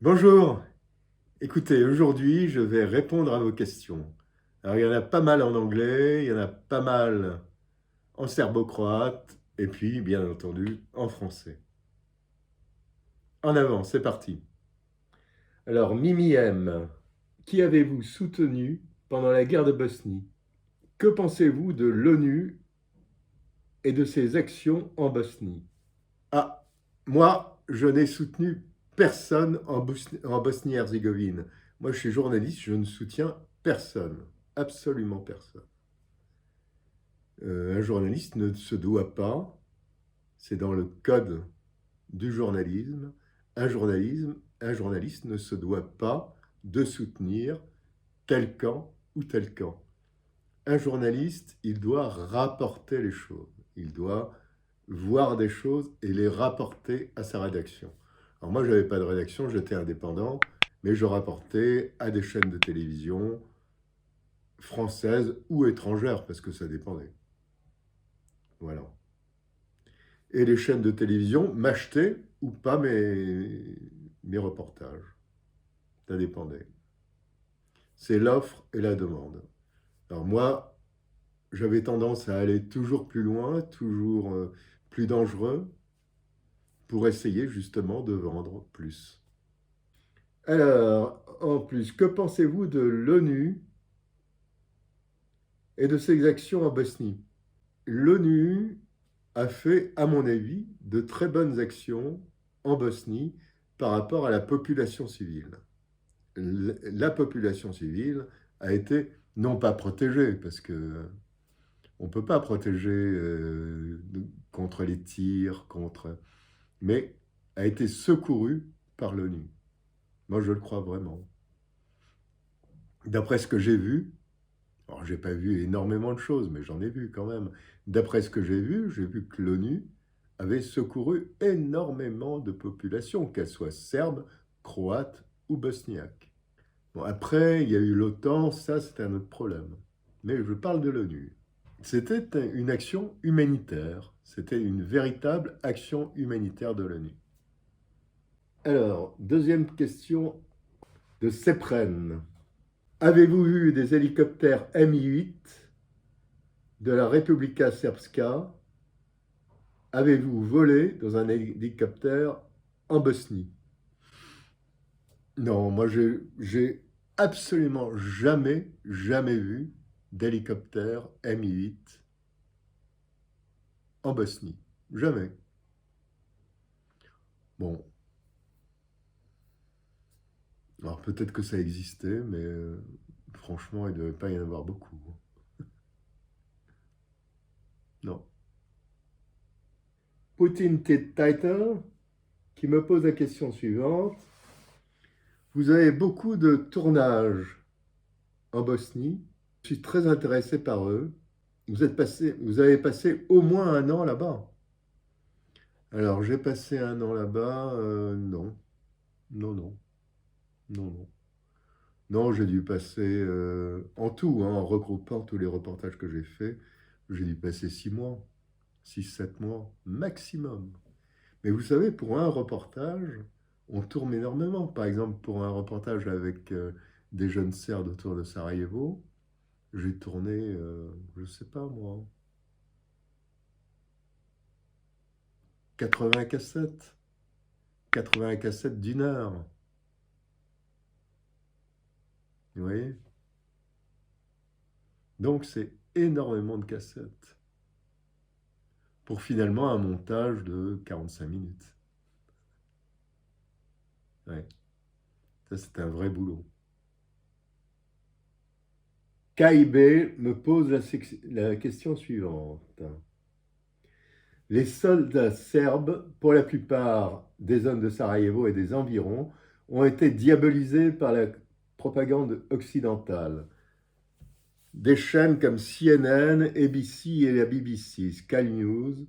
Bonjour, écoutez, aujourd'hui je vais répondre à vos questions. Alors il y en a pas mal en anglais, il y en a pas mal en serbo-croate et puis bien entendu en français. En avant, c'est parti. Alors Mimi M, qui avez-vous soutenu pendant la guerre de Bosnie? Que pensez-vous de l'ONU et de ses actions en Bosnie? Ah, moi je n'ai soutenu personne en Bosnie-Herzégovine. Moi je suis journaliste, je ne soutiens personne, absolument personne. Un journaliste ne se doit pas, c'est dans le code du journalisme, un journaliste ne se doit pas de soutenir tel camp ou tel camp. Un journaliste, il doit rapporter les choses, il doit voir des choses et les rapporter à sa rédaction. Alors moi, je n'avais pas de rédaction, j'étais indépendant, mais je rapportais à des chaînes de télévision françaises ou étrangères, parce que ça dépendait. Voilà. Et les chaînes de télévision m'achetaient ou pas mes reportages. Ça dépendait. C'est l'offre et la demande. Alors moi, j'avais tendance à aller toujours plus loin, toujours plus dangereux, pour essayer justement de vendre plus. Alors, en plus, que pensez-vous de l'ONU et de ses actions en Bosnie? L'ONU a fait, à mon avis, de très bonnes actions en Bosnie par rapport à la population civile. La population civile a été non pas protégée, parce que on ne peut pas protéger contre les tirs, mais a été secourue par l'ONU. Moi, je le crois vraiment. D'après ce que j'ai vu, alors j'ai pas vu énormément de choses, mais j'en ai vu quand même. D'après ce que j'ai vu que l'ONU avait secouru énormément de populations, qu'elles soient serbes, croates ou bosniaques. Bon, après, il y a eu l'OTAN, ça c'est un autre problème. Mais je parle de l'ONU. C'était une action humanitaire. C'était une véritable action humanitaire de l'ONU. Alors, deuxième question de Sepren. Avez-vous vu des hélicoptères Mi-8 de la Republika Srpska? Avez-vous volé dans un hélicoptère en Bosnie? Non, moi j'ai absolument jamais vu d'hélicoptère Mi-8 en Bosnie. Jamais. Bon, alors peut-être que ça existait, mais franchement, il ne devait pas y en avoir beaucoup. Non. Poutine Title, qui me pose la question suivante. Vous avez beaucoup de tournages en Bosnie. Je suis très intéressé par eux. Vous avez passé au moins un an là-bas. Alors, j'ai passé un an là-bas. Non, non, non, non, non. Non, j'ai dû passer en tout, hein, en regroupant tous les reportages que j'ai faits, j'ai dû passer 6 mois, 6, 7 mois maximum. Mais vous savez, pour un reportage, on tourne énormément. Par exemple, pour un reportage avec des jeunes Serbes autour de Sarajevo, j'ai tourné, je ne sais pas moi, 80 cassettes. 80 cassettes d'1 heure. Vous voyez? Donc c'est énormément de cassettes pour finalement un montage de 45 minutes. Ouais. Ça, c'est un vrai boulot. KIB me pose la question suivante. Les soldats serbes, pour la plupart des zones de Sarajevo et des environs, ont été diabolisés par la propagande occidentale. Des chaînes comme CNN, ABC et la BBC, Sky News.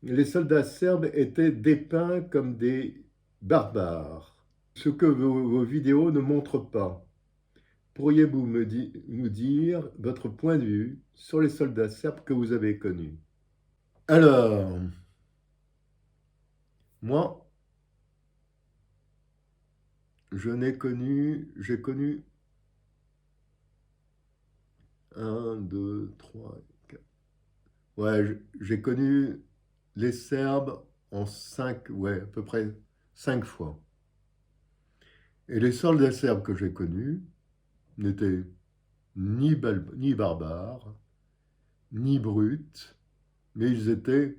Les soldats serbes étaient dépeints comme des barbares, ce que vos vidéos ne montrent pas. Pourriez-vous nous dire votre point de vue sur les soldats serbes que vous avez connus? Alors, moi, j'ai connu 1, 2, 3, 4. Ouais, j'ai connu les Serbes en 5, ouais, à peu près 5 fois. Et les soldats serbes que j'ai connus n'étaient ni barbares, ni brutes, mais ils étaient,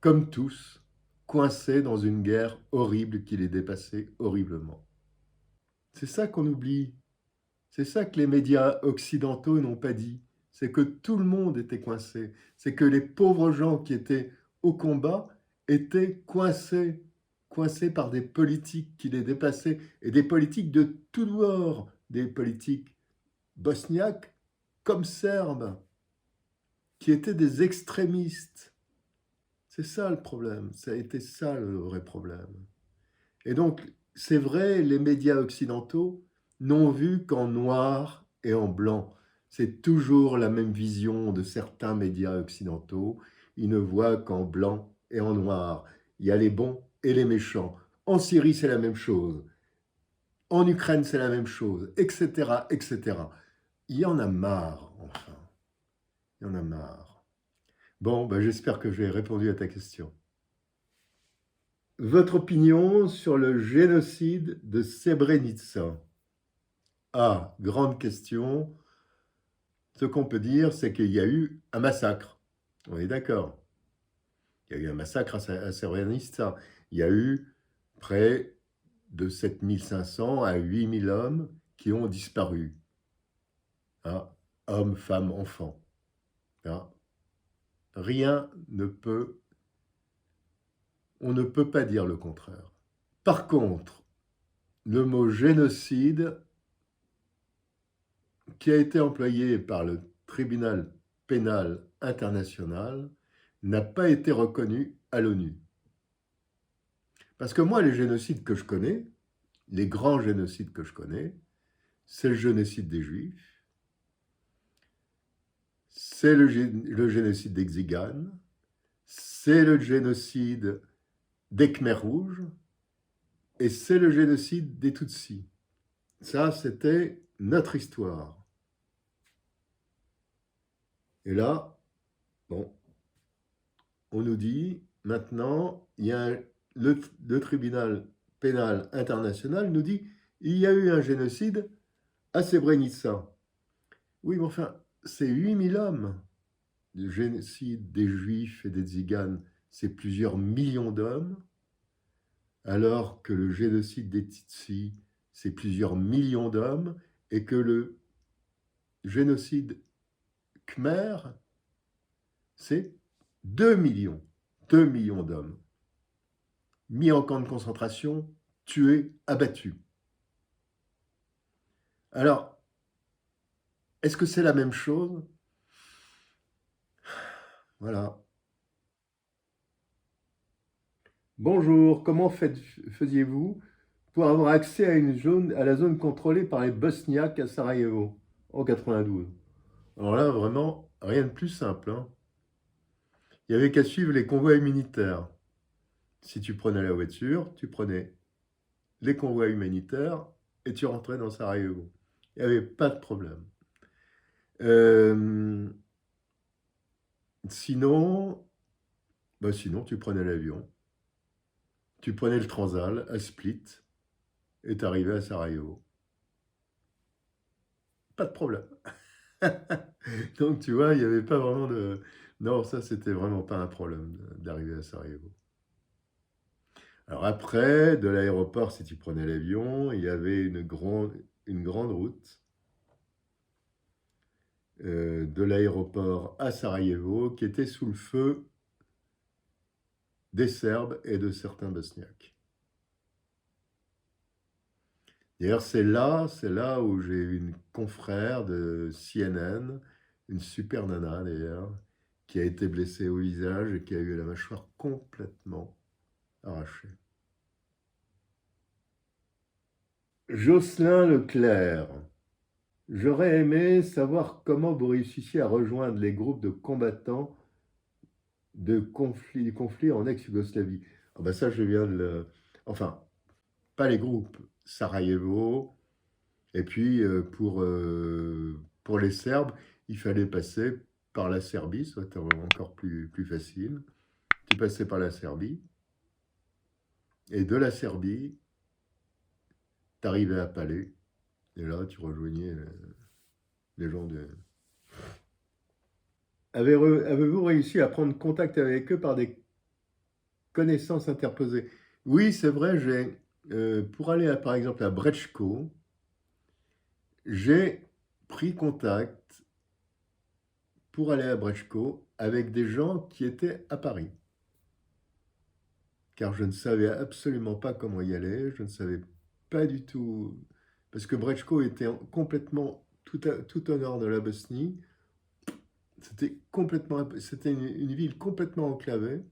comme tous, coincés dans une guerre horrible qui les dépassait horriblement. C'est ça qu'on oublie. C'est ça que les médias occidentaux n'ont pas dit. C'est que tout le monde était coincé. C'est que les pauvres gens qui étaient au combat étaient coincés, coincés par des politiques qui les dépassaient, et des politiques de tout bord, des politiques bosniaques comme serbes, qui étaient des extrémistes. C'est ça le problème. Ça a été ça le vrai problème. Et donc, c'est vrai, les médias occidentaux n'ont vu qu'en noir et en blanc. C'est toujours la même vision de certains médias occidentaux. Ils ne voient qu'en blanc et en noir. Il y a les bons et les méchants. En Syrie, c'est la même chose. En Ukraine, c'est la même chose, etc., etc. Il y en a marre, enfin. Il y en a marre. Bon, ben, j'espère que j'ai répondu à ta question. Votre opinion sur le génocide de Srebrenica? Ah, grande question. Ce qu'on peut dire, c'est qu'il y a eu un massacre. On est d'accord. Il y a eu un massacre à Srebrenica. Il y a eu près de 7500 à 8000 hommes qui ont disparu. Hein, hommes, femmes, enfants. Hein. Rien ne peut... On ne peut pas dire le contraire. Par contre, le mot génocide qui a été employé par le tribunal pénal international n'a pas été reconnu à l'ONU. Parce que moi, les génocides que je connais, les grands génocides que je connais, c'est le génocide des Juifs, c'est le génocide des Tsiganes, c'est le génocide des Khmers rouges, et c'est le génocide des Tutsis. Ça, c'était notre histoire. Et là, bon, on nous dit, maintenant, le tribunal pénal international nous dit, il y a eu un génocide à Srebrenica. Oui, mais enfin, c'est 8000 hommes. Le génocide des Juifs et des Tziganes, c'est plusieurs millions d'hommes, alors que le génocide des Tutsis, c'est plusieurs millions d'hommes, et que le génocide Khmer, c'est 2 millions. 2 millions d'hommes mis en camp de concentration, tués, abattus. Alors, est-ce que c'est la même chose? Voilà. Bonjour, comment faisiez-vous pour avoir accès à la zone contrôlée par les Bosniaques à Sarajevo en 92? Alors là, vraiment, rien de plus simple. Hein. Il n'y avait qu'à suivre les convois humanitaires. Si tu prenais la voiture, tu prenais les convois humanitaires et tu rentrais dans Sarajevo. Il n'y avait pas de problème. Sinon, sinon, tu prenais l'avion, tu prenais le Transal à Split et tu arrivais à Sarajevo. Pas de problème. Donc, tu vois, il n'y avait pas vraiment de... Non, ça, c'était vraiment pas un problème d'arriver à Sarajevo. Alors après, de l'aéroport, si tu prenais l'avion, il y avait une grande route de l'aéroport à Sarajevo qui était sous le feu des Serbes et de certains Bosniaques. D'ailleurs, c'est là où j'ai eu une confrère de CNN, une super nana d'ailleurs, qui a été blessée au visage et qui a eu la mâchoire complètement arrachée. Jocelyn Leclerc. J'aurais aimé savoir comment vous réussissiez à rejoindre les groupes de combattants de conflits en ex-Yougoslavie. Ah ben ça, je viens de le... Enfin, pas les groupes, Sarajevo. Et puis, pour les Serbes, il fallait passer par la Serbie, c'était encore plus facile. Tu passais par la Serbie, et de la Serbie, tu arrivais à Palais, et là, tu rejoignais les gens de... Avez-vous réussi à prendre contact avec eux par des connaissances interposées? Oui, c'est vrai, pour aller, par exemple, à Brečko, j'ai pris contact pour aller à Brečko avec des gens qui étaient à Paris. Car je ne savais absolument pas comment y aller, je ne savais pas du tout, parce que Brečko était complètement tout au nord de la Bosnie, c'était une ville complètement enclavée,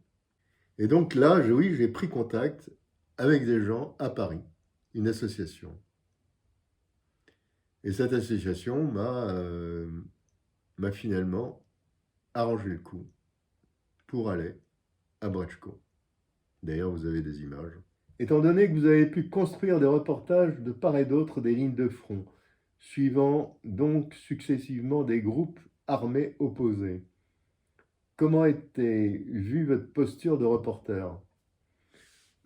et donc là, oui, j'ai pris contact avec des gens à Paris, une association. Et cette association m'a finalement arrangé le coup pour aller à Brečko. D'ailleurs, vous avez des images. Étant donné que vous avez pu construire des reportages de part et d'autre des lignes de front, suivant donc successivement des groupes armés opposés, comment était vue votre posture de reporter?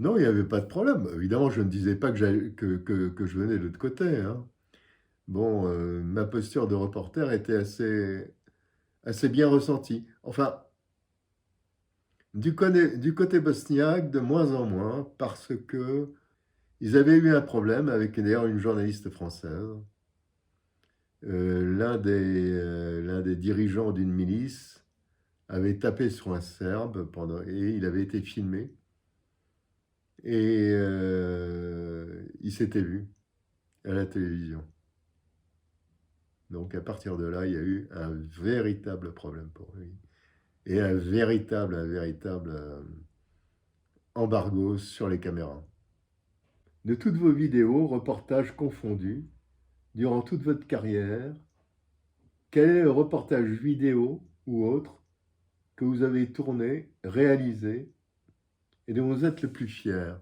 Non, il n'y avait pas de problème. Évidemment, je ne disais pas que je venais de l'autre côté, hein. Bon, ma posture de reporter était assez bien ressentie. Enfin, du côté bosniaque, de moins en moins, parce que ils avaient eu un problème avec d'ailleurs une journaliste française. L'un des dirigeants d'une milice avait tapé sur un Serbe et il avait été filmé. Et il s'était vu à la télévision. Donc à partir de là, il y a eu un véritable problème pour lui. Et un véritable embargo sur les caméras. De toutes vos vidéos, reportages confondus, durant toute votre carrière, quel est le reportage vidéo ou autre que vous avez tourné, réalisé et dont vous êtes le plus fier?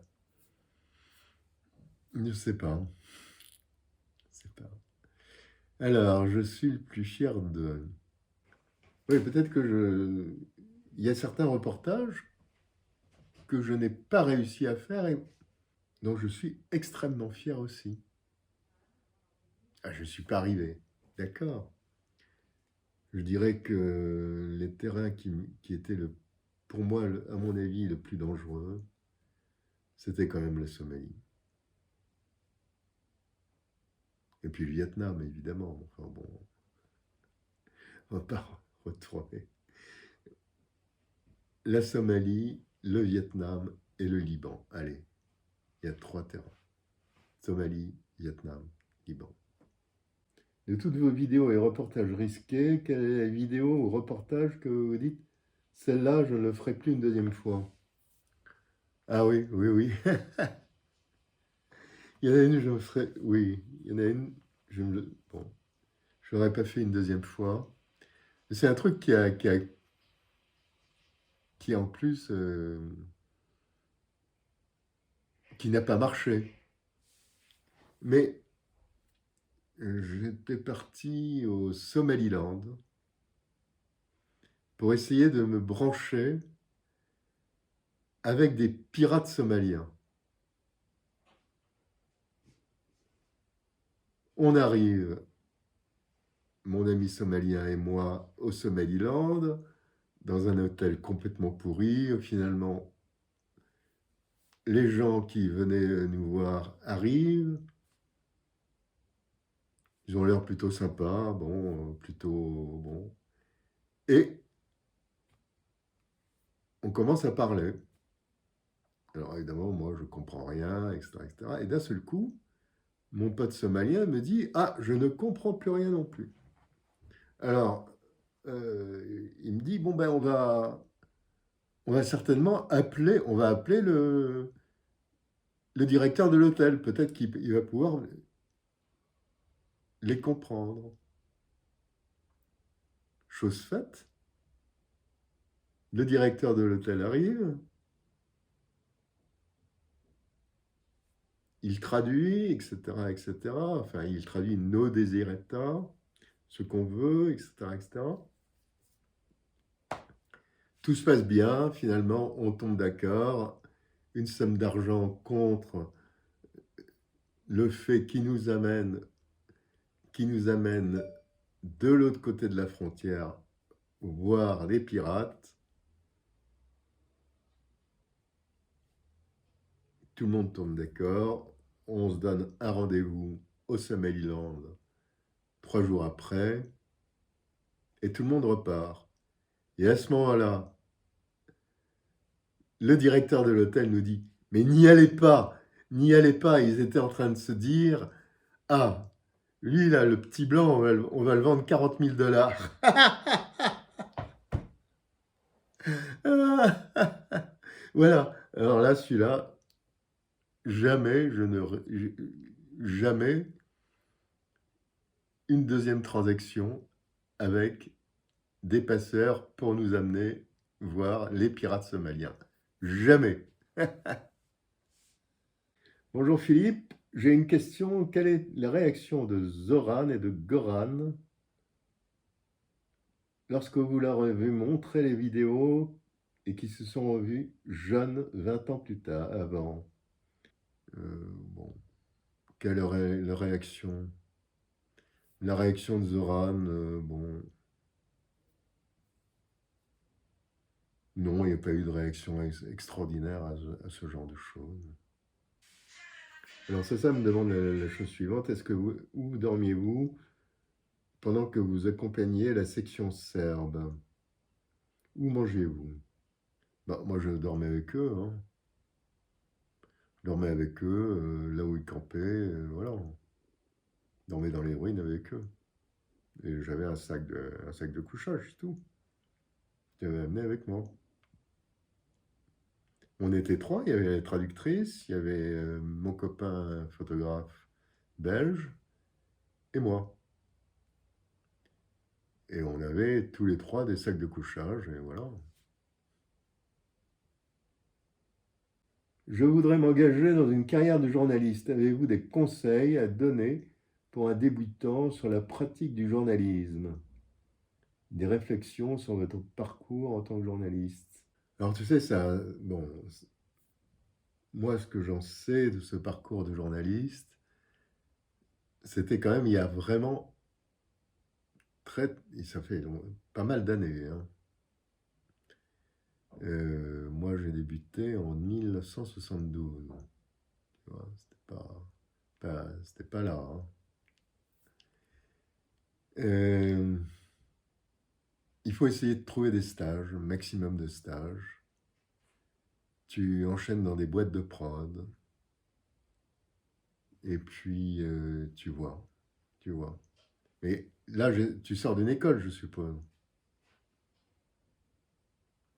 Je ne sais pas. Alors, je suis le plus fier de... Oui, peut-être il y a certains reportages que je n'ai pas réussi à faire et dont je suis extrêmement fier aussi. Ah, je ne suis pas arrivé, d'accord. Je dirais que les terrains qui étaient, pour moi, à mon avis, le plus dangereux, c'était quand même la Somalie. Et puis le Vietnam, évidemment. Enfin bon, on ne va pas retourner. La Somalie, le Vietnam et le Liban. Allez, il y a 3 terrains. Somalie, Vietnam, Liban. De toutes vos vidéos et reportages risqués, quelle est la vidéo ou reportage que vous dites « Celle-là, je ne le ferai plus une deuxième fois ». Ah oui, oui, oui. Il y en a une, je me ferai... Oui, il y en a une, bon, je l'aurais pas fait une deuxième fois. C'est un truc qui en plus, qui n'a pas marché. Mais j'étais parti au Somaliland pour essayer de me brancher avec des pirates somaliens. On arrive, mon ami somalien et moi, au Somaliland, dans un hôtel complètement pourri. Finalement, les gens qui venaient nous voir arrivent. Ils ont l'air plutôt sympas, bon, plutôt bon. Et on commence à parler. Alors évidemment, moi, je ne comprends rien, etc., etc. Et d'un seul coup, mon pote somalien me dit « Ah, je ne comprends plus rien non plus ». Alors, il me dit « Bon, ben, on va certainement appeler, le directeur de l'hôtel. Peut-être qu'il va pouvoir les comprendre. » Chose faite, le directeur de l'hôtel arrive, il traduit, etc., etc. Enfin, il traduit nos desiderata, ce qu'on veut, etc., etc. Tout se passe bien, finalement, on tombe d'accord. Une somme d'argent contre le fait qui nous amène de l'autre côté de la frontière, voir les pirates. Tout le monde tombe d'accord. On se donne un rendez-vous au Somaliland 3 jours après. Et tout le monde repart. Et à ce moment-là, le directeur de l'hôtel nous dit, mais n'y allez pas, n'y allez pas. Ils étaient en train de se dire, ah, lui là, le petit blanc, on va le vendre 40 000 dollars. Voilà. Alors là, celui-là, jamais, jamais une deuxième transaction avec des passeurs pour nous amener voir les pirates somaliens. Jamais. Bonjour Philippe, j'ai une question. Quelle est la réaction de Zoran et de Goran lorsque vous leur avez montré les vidéos et qu'ils se sont revus jeunes 20 ans plus tard, avant? Bon, quelle est la réaction? La réaction de Zoran, bon, non, il n'y a pas eu de réaction extraordinaire à ce genre de choses. Alors ça me demande la chose suivante. Où dormiez-vous pendant que vous accompagniez la section serbe? Où mangez-vous? Bah, moi, je dormais avec eux, hein. Je dormais avec eux, là où ils campaient, voilà. Je dormais dans les ruines avec eux. Et j'avais un sac de couchage, c'est tout. J'avais amené avec moi. On était trois, il y avait la traductrice, il y avait mon copain photographe belge et moi. Et on avait tous les trois des sacs de couchage, et voilà. Je voudrais m'engager dans une carrière de journaliste. Avez-vous des conseils à donner pour un débutant sur la pratique du journalisme? Des réflexions sur votre parcours en tant que journaliste. Alors tu sais, ça, bon, moi ce que j'en sais de ce parcours de journaliste, c'était quand même il y a vraiment ça fait pas mal d'années, hein. Moi j'ai débuté en 1972. Tu vois, c'était pas là, hein. Euh, il faut essayer de trouver des stages, un maximum de stages. Tu enchaînes dans des boîtes de prod. Et puis, tu vois, tu vois. Mais là, tu sors d'une école, je suppose.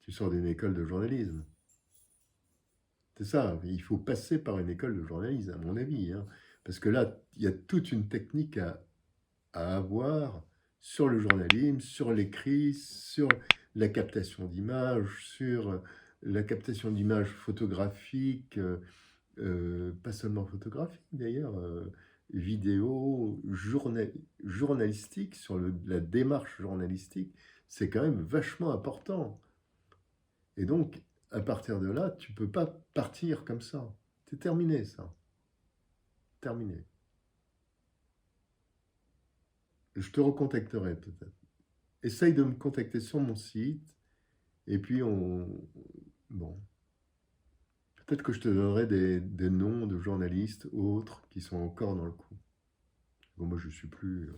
Tu sors d'une école de journalisme. C'est ça, il faut passer par une école de journalisme, à mon avis, hein. Parce que là, il y a toute une technique à avoir sur le journalisme, sur l'écrit, sur la captation d'images, sur la captation d'images photographiques, pas seulement photographique d'ailleurs, vidéo, journalistique, sur la démarche journalistique, c'est quand même vachement important. Et donc, à partir de là, tu peux pas partir comme ça. C'est terminé, ça. Terminé. Je te recontacterai peut-être. Essaye de me contacter sur mon site, et puis bon, peut-être que je te donnerai des noms de journalistes autres qui sont encore dans le coup. Bon, moi, je ne suis plus.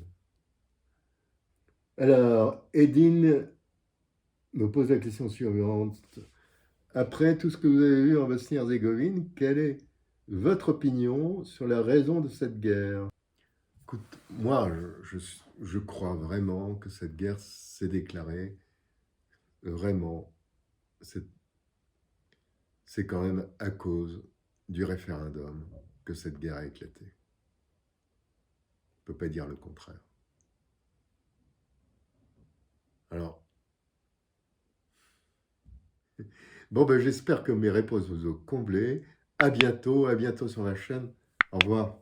Alors, Edine me pose la question suivante. Après tout ce que vous avez vu en Bosnie-Herzégovine, quelle est votre opinion sur la raison de cette guerre? Écoute, moi, je crois vraiment que cette guerre s'est déclarée. Vraiment, c'est quand même à cause du référendum que cette guerre a éclaté. On ne peut pas dire le contraire. Alors, bon, ben, j'espère que mes réponses vous ont comblé. À bientôt sur la chaîne Au revoir.